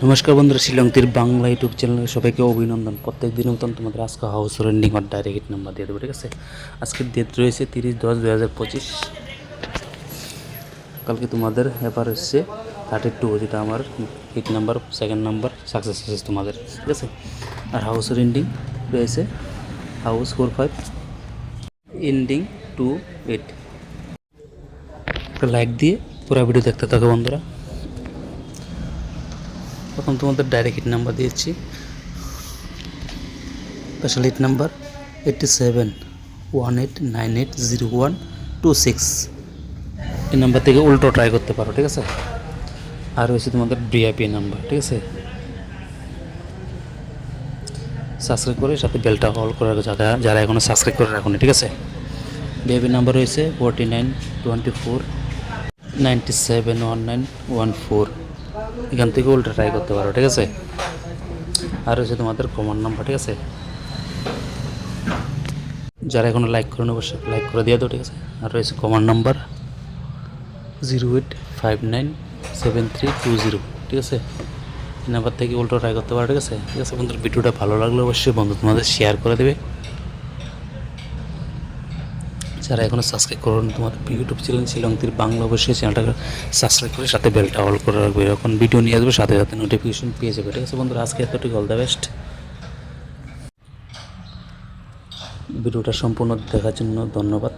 নমস্কার বন্ধুরা, শিলংতির বাংলা ইউটিউব চ্যানেলে সবাইকে অভিনন্দন। প্রত্যেক দিন মতন তোমাদের আজকে হাউস রেন্ডিং আর ডাইরেক্ট নাম্বার দিয়ে দেবো, ঠিক আছে। আজকের ডেট রয়েছে 30/10/2025। কালকে তোমাদের এবার এসছে 32, যেটা আমার hit number, second number success হয়েছে তোমাদের, ঠিক আছে। আর হাউস রেন্ডিং রয়েছে হাউস 45 এন্ডিং 28। একটা লাইক দিয়ে পুরো ভিডিও দেখতে থাকো বন্ধুরা। প্রথম তোমাদের ডাইরেক্ট হিট নাম্বার দিয়েছি, স্পেশাল হিট নাম্বার 8718980126। এই নাম্বার থেকে উল্টো ট্রাই করতে পারো, ঠিক আছে। আর হয়েছে তোমাদের ভিআইপি নাম্বার, ঠিক আছে। সাবস্ক্রাইব করে সাথে বেলটা অল করার যারা এখনও সাবস্ক্রাইব করে রাখুন, ঠিক আছে। ভিআইপি নাম্বার রয়েছে 4924971914। এখান থেকে উল্টো ট্রাই করতে পারো, ঠিক আছে। আর হচ্ছে তোমাদের কমন নাম্বার, ঠিক আছে। যারা এখনও লাইক করেন অবশ্যই লাইক করে দিয়ে দাও, ঠিক আছে। আর রয়েছে কমন নাম্বার 08597320, ঠিক আছে। এই নাম্বার থেকে উল্টো ট্রাই করতে পারো, ঠিক আছে। ঠিক আছে বন্ধুর, ভিডিওটা ভালো লাগলে অবশ্যই বন্ধু তোমাদের শেয়ার করে দেবে। যারা এখনও সাবস্ক্রাইব করুন তোমাদের ইউটিউব চ্যানেল শিলংতির বাংলা, অবশ্যই চ্যানেলটাকে সাবস্ক্রাইব করে সাথে বেলটা অল করে রাখবে। যখন ভিডিও নিয়ে আসবে সাথে সাথে নোটিফিকেশন পেয়ে যাবে, ঠিক আছে বন্ধুরা। আজকে এতটুকু, অল দ্য বেস্ট। ভিডিওটা সম্পূর্ণ দেখার জন্য ধন্যবাদ।